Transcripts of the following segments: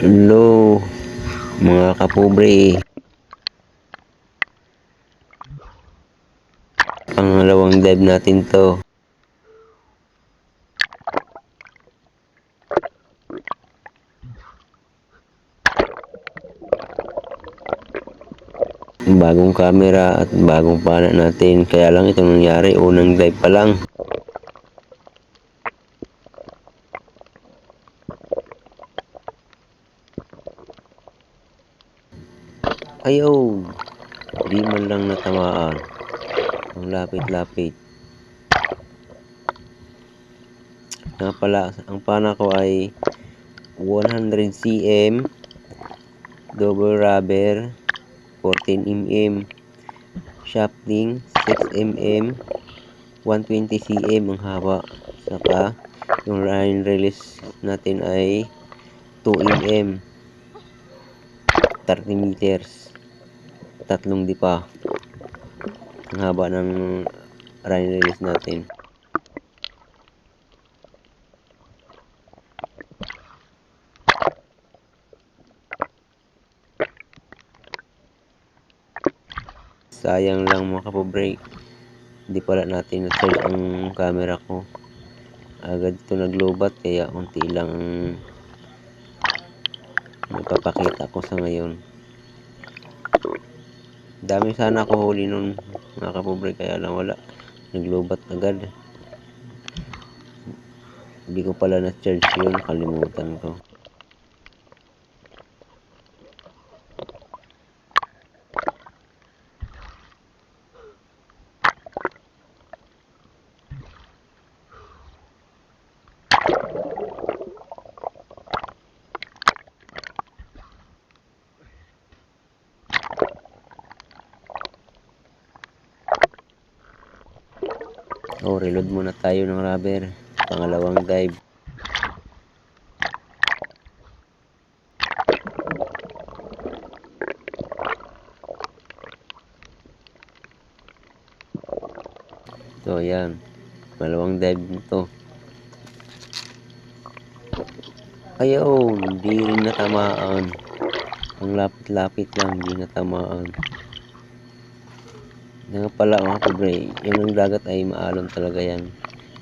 Hello mga kapobre, pangalawang dive natin to. Bagong camera at bagong pana natin, kaya lang ito nangyari unang dive pa lang. Ayaw, di man lang natamaan. Ang lapit-lapit. Nga pala, ang pana ko ay 100 cm double rubber, 14 mm shafting, 6 mm, 120 cm ang haba. Saka yung line release natin ay 2 mm, 30 meters, tatlong dipa ang haba ng line release natin. Sayang lang mga kapobre, hindi pala natin na-charge ang camera ko. Agad ito naglobat, kaya unti lang ang napapakita ko sa ngayon. Dami sana ako huli nun mga kapobre, kaya lang wala, naglobat agad. Hindi ko pala na-charge yun, kalimutan ko. Reload muna tayo ng rubber, pangalawang dive. So ayan, pangalawang dive nito. Ayaw, hindi rin natamaan. Ang lapit-lapit lang, hindi natamaan. Nga pala mga kapobre, yung dagat ay maalon talaga yan.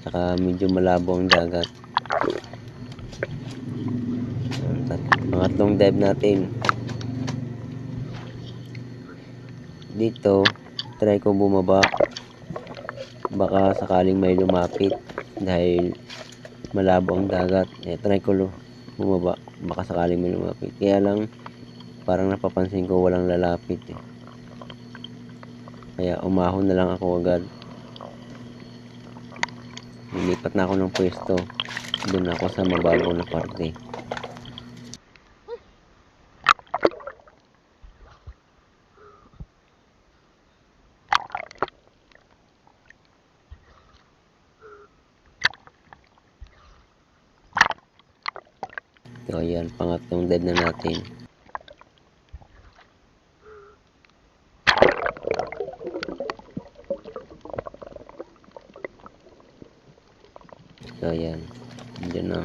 Saka medyo malabo ang dagat. Pangatlong dive natin. Dito, try ko bumaba. Baka sakaling may lumapit dahil malabo ang dagat. Try ko bumaba. Baka sakaling may lumapit. Kaya lang, parang napapansin ko walang lalapit. Kaya umahon na lang ako agad. Lumipat na ako ng pwesto. Doon ako sa mababaw na parte. So ayan, pangatlong dive na natin. So ayan, dyan na.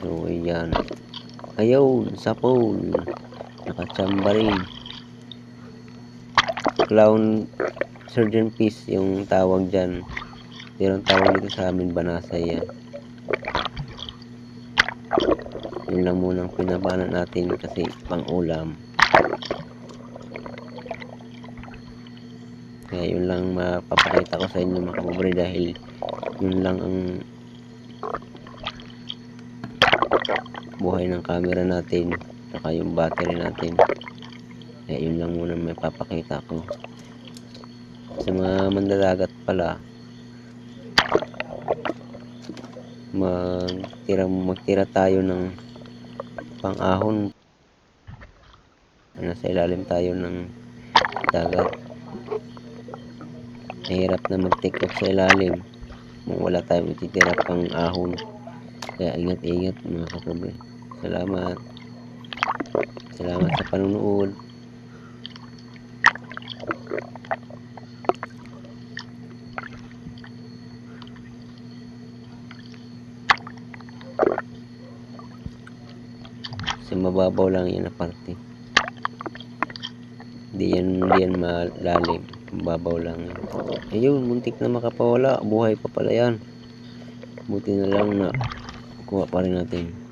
So ayan. Ayaw, sapol. Nakachamba rin. Clown surgeon piece yung tawag dyan. Pero ang tawag dito sa amin, banasay yan. Yun lang munang pinabana natin kasi pang ulam. Kaya yun lang mapapakita ko sa inyo mga kapobre, dahil yun lang ang buhay ng camera natin, saka yung battery natin. Kaya yun lang muna may papakita ko. Sa mga mandadagat pala, magtira tayo ng pang-ahon. Nasa ilalim tayo ng dagat. Mahirap na mag-take off sa ilalim kung wala tayong ititira pang-ahon. Kaya ingat-ingat mga kapobre. Salamat sa panunood. Kasi mababaw lang yan na parte. Hindi yan malalim. Mababaw lang yan. Ayun, muntik na makapawala. Buhay pa pala yan. Buti na lang na kuha pa rin natin.